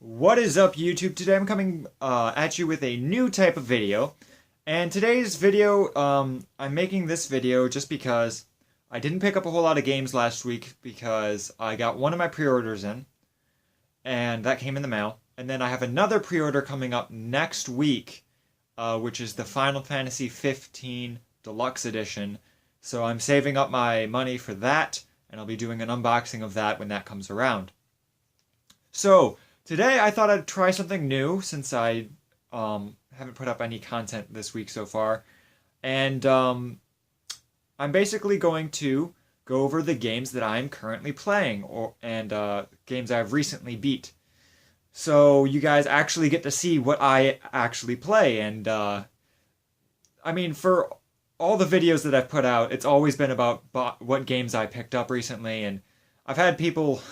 What is up, YouTube? Today I'm coming at you with a new type of video. And today's video, I'm making this video just because I didn't pick up a whole lot of games last week because I got one of my pre-orders in, and that came in the mail. And then I have another pre-order coming up next week, which is the Final Fantasy 15 Deluxe Edition. So I'm saving up my money for that, and I'll be doing an unboxing of that when that comes around. So, today I thought I'd try something new since I haven't put up any content this week so far. And I'm basically going to go over the games that I'm currently playing and games I've recently beat. So you guys actually get to see what I actually play. And I mean, for all the videos that I've put out, it's always been about what games I picked up recently. And I've had people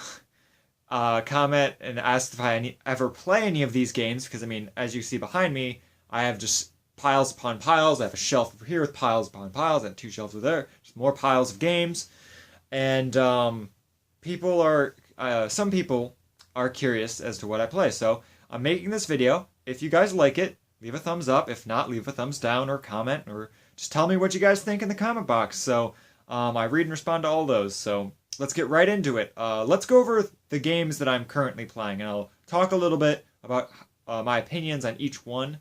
comment and asked if I ever play any of these games, because I mean, as you see behind me, I have just piles upon piles. I have a shelf over here with piles upon piles. I have two shelves over there, just more piles of games. And some people are curious as to what I play. So I'm making this video. If you guys like it, leave a thumbs up. If not, leave a thumbs down or comment, or just tell me what you guys think in the comment box. So I read and respond to all those. So let's get right into it. Let's go over the games that I'm currently playing, and I'll talk a little bit about my opinions on each one.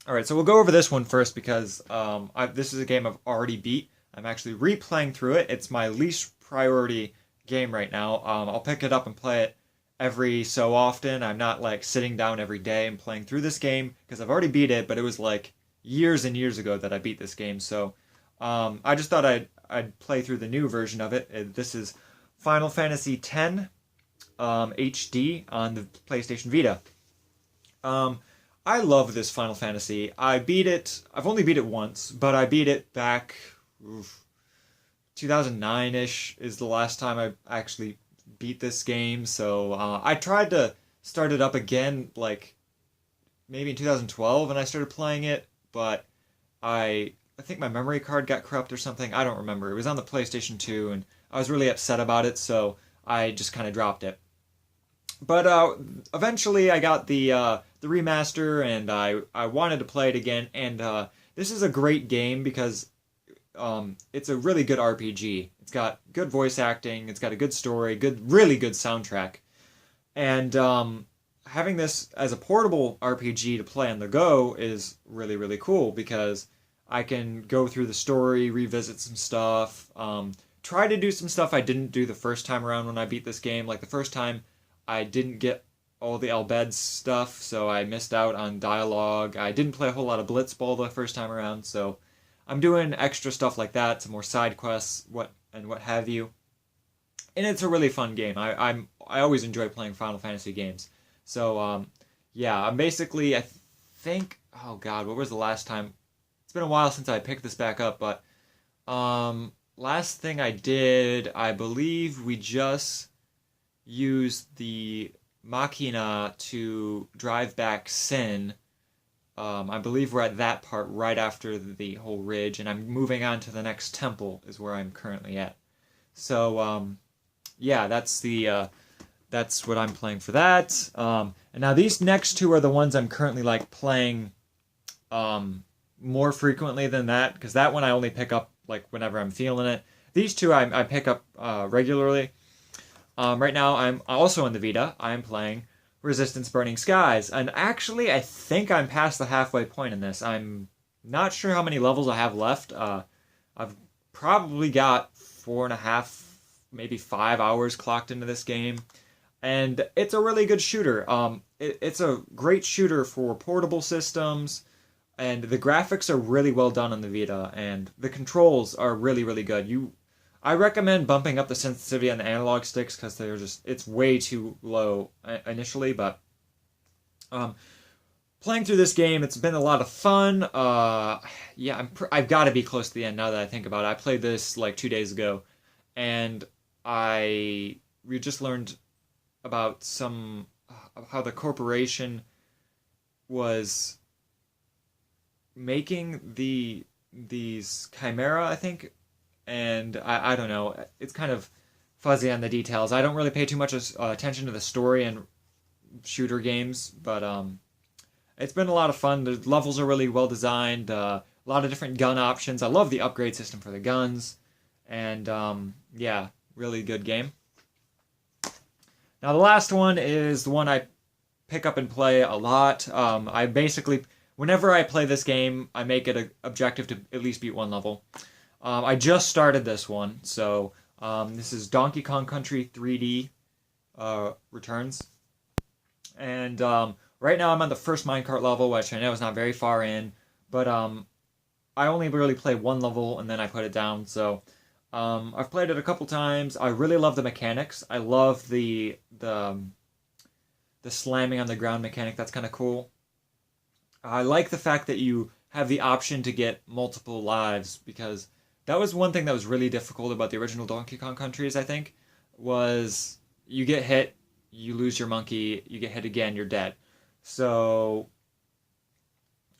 Alright, so we'll go over this one first because this is a game I've already beat. I'm actually replaying through it. It's my least priority game right now. I'll pick it up and play it every so often. I'm not like sitting down every day and playing through this game because I've already beat it, but it was like years and years ago that I beat this game. So I just thought I'd play through the new version of it. This is Final Fantasy X HD on the PlayStation Vita. I love this Final Fantasy. I've only beat it once, but I beat it back 2009-ish is the last time I actually beat this game. So I tried to start it up again, like maybe in 2012, and I started playing it, but I think my memory card got corrupt or something. I don't remember. It was on the PlayStation 2, and I was really upset about it, so I just kind of dropped it. But eventually I got the remaster, and I wanted to play it again, and this is a great game because it's a really good RPG. It's got good voice acting, it's got a good story, really good soundtrack, and having this as a portable RPG to play on the go is really, really cool because I can go through the story, revisit some stuff, try to do some stuff I didn't do the first time around when I beat this game. Like the first time, I didn't get all the Albed stuff, so I missed out on dialogue. I didn't play a whole lot of Blitzball the first time around, so I'm doing extra stuff like that, some more side quests, what have you. And it's a really fun game. I always enjoy playing Final Fantasy games. So yeah, I'm basically, I think, oh god, what was the last time? It's been a while since I picked this back up, but last thing I did, I believe we just used the Machina to drive back Sin. I believe we're at that part right after the whole ridge, and I'm moving on to the next temple is where I'm currently at. So yeah, that's what I'm playing for that. And now these next two are the ones I'm currently like playing more frequently than that, because that one I only pick up like whenever I'm feeling it. These two I pick up regularly. Right now I'm also in the Vita. I'm playing Resistance Burning Skies, and actually I think I'm past the halfway point in this. I'm not sure how many levels I have left. I've probably got 4.5, maybe 5 hours clocked into this game, and it's a really good shooter. It's a great shooter for portable systems. And the graphics are really well done on the Vita, and the controls are really, really good. I recommend bumping up the sensitivity on the analog sticks because it's way too low initially, but playing through this game, it's been a lot of fun. Yeah, I've got to be close to the end now that I think about it. I played this like 2 days ago, and we just learned about how the corporation was making these chimera, I think, and I don't know. It's kind of fuzzy on the details. I don't really pay too much attention to the story and shooter games, but it's been a lot of fun. The levels are really well designed. A lot of different gun options. I love the upgrade system for the guns, and yeah, really good game. Now the last one is the one I pick up and play a lot. I basically, whenever I play this game, I make it an objective to at least beat one level. I just started this one, so this is Donkey Kong Country 3D Returns. And right now I'm on the first minecart level, which I know is not very far in, but I only really play one level and then I put it down, so I've played it a couple times. I really love the mechanics. I love the slamming on the ground mechanic. That's kind of cool. I like the fact that you have the option to get multiple lives, because that was one thing that was really difficult about the original Donkey Kong Countries, I think, was you get hit, you lose your monkey, you get hit again, you're dead. So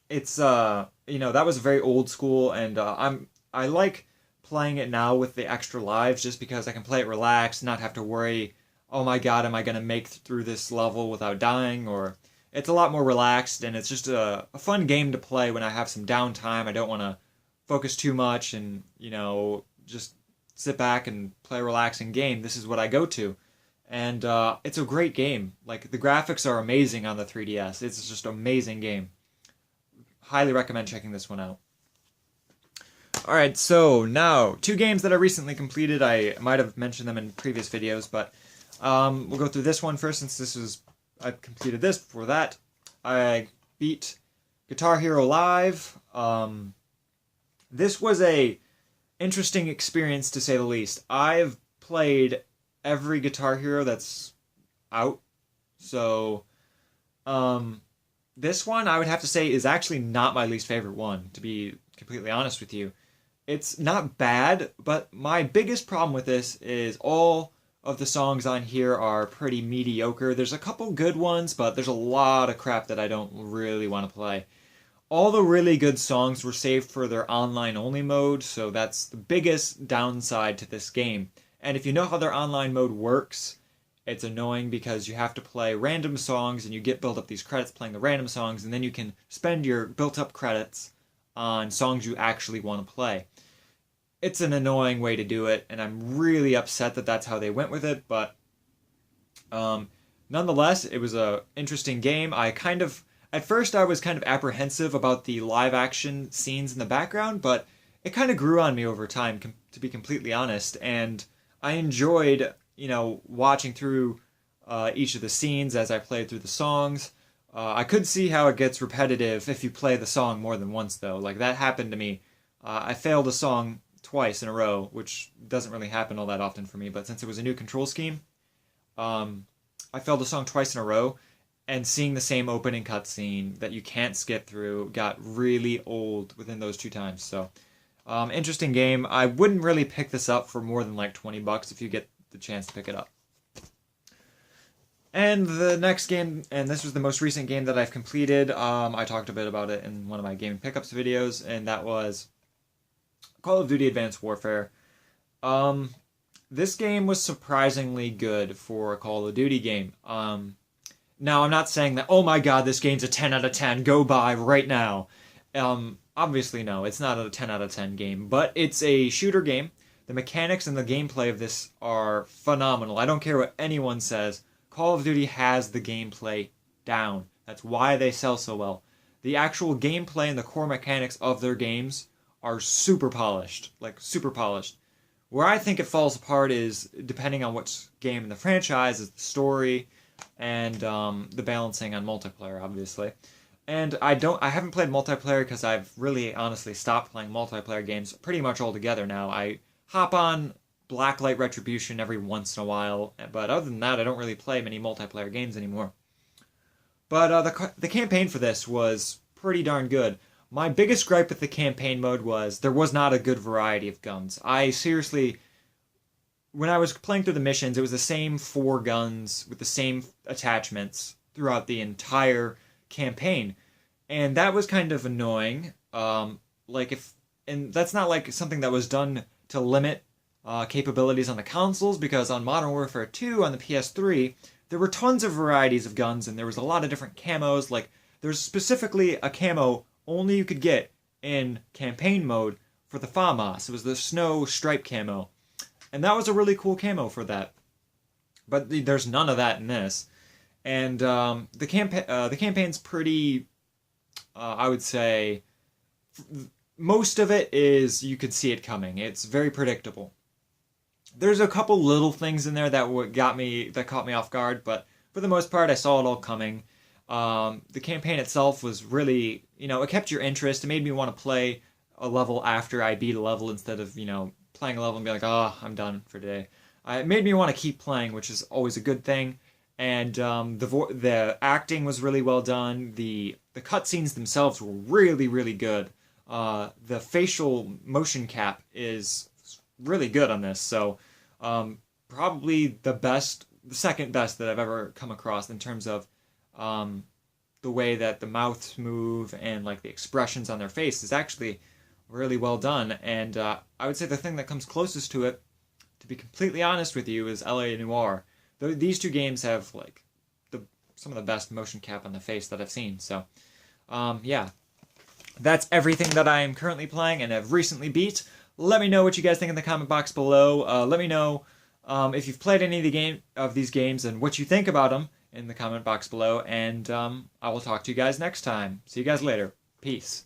it's you know, that was very old school, and I like playing it now with the extra lives, just because I can play it relaxed, not have to worry, oh my god, am I going to make through this level without dying, or it's a lot more relaxed, and it's just a fun game to play when I have some downtime. I don't want to focus too much and, you know, just sit back and play a relaxing game. This is what I go to. And it's a great game. Like, the graphics are amazing on the 3DS. It's just an amazing game. Highly recommend checking this one out. Alright, so now, 2 games that I recently completed. I might have mentioned them in previous videos, but we'll go through this one first, since I completed this. Before that, I beat Guitar Hero Live. This was a interesting experience, to say the least. I've played every Guitar Hero that's out, so this one I would have to say is actually not my least favorite one, to be completely honest with you. It's not bad, but my biggest problem with this is all of the songs on here are pretty mediocre. There's a couple good ones, but there's a lot of crap that I don't really want to play. All the really good songs were saved for their online-only mode, so that's the biggest downside to this game. And if you know how their online mode works, it's annoying because you have to play random songs and you get built up these credits playing the random songs, and then you can spend your built-up credits on songs you actually want to play. It's an annoying way to do it, and I'm really upset that that's how they went with it, but nonetheless, it was an interesting game. At first I was kind of apprehensive about the live action scenes in the background, but it kind of grew on me over time, to be completely honest, and I enjoyed, you know, watching through each of the scenes as I played through the songs. I could see how it gets repetitive if you play the song more than once, though. Like, that happened to me. I failed a song twice in a row, which doesn't really happen all that often for me, but since it was a new control scheme, I failed a song twice in a row, and seeing the same opening cutscene that you can't skip through got really old within those 2 times. So, interesting game. I wouldn't really pick this up for more than like $20 if you get the chance to pick it up. And the next game, and this was the most recent game that I've completed, I talked a bit about it in one of my gaming pickups videos, and that was Call of Duty Advanced Warfare. This game was surprisingly good for a Call of Duty game. Now, I'm not saying that, oh my god, this game's a 10 out of 10, go buy right now. Obviously, no, it's not a 10 out of 10 game, but it's a shooter game. The mechanics and the gameplay of this are phenomenal. I don't care what anyone says. Call of Duty has the gameplay down. That's why they sell so well. The actual gameplay and the core mechanics of their games are super polished. Like, super polished. Where I think it falls apart is, depending on which game in the franchise, is the story and the balancing on multiplayer, obviously. And I haven't played multiplayer because I've really honestly stopped playing multiplayer games pretty much altogether now. I hop on Blacklight Retribution every once in a while, but other than that, I don't really play many multiplayer games anymore. But the campaign for this was pretty darn good. My biggest gripe with the campaign mode was there was not a good variety of guns. When I was playing through the missions, it was the same 4 guns with the same attachments throughout the entire campaign. And that was kind of annoying. And that's not like something that was done to limit capabilities on the consoles, because on Modern Warfare 2 on the PS3, there were tons of varieties of guns, and there was a lot of different camos. Like, there's specifically a camo only you could get in campaign mode for the FAMAS. It was the snow stripe camo. And that was a really cool camo for that. But there's none of that in this. And the campaign's pretty, I would say, most of it is you could see it coming. It's very predictable. There's a couple little things in there that caught me off guard, but for the most part, I saw it all coming. The campaign itself was really, it kept your interest. It made me want to play a level after I beat a level instead of, playing a level and be like, oh, I'm done for today. It made me want to keep playing, which is always a good thing. And the acting was really well done. The cutscenes themselves were really, really good. The facial motion cap is really good on this. So probably the second best that I've ever come across in terms of the way that the mouths move and like the expressions on their face is actually really well done. And I would say the thing that comes closest to it, to be completely honest with you, is LA Noire. These two games have like some of the best motion cap on the face that I've seen. So, yeah, that's everything that I am currently playing and have recently beat. Let me know what you guys think in the comment box below. Let me know if you've played any of these games and what you think about them in the comment box below. And I will talk to you guys next time. See you guys later. Peace.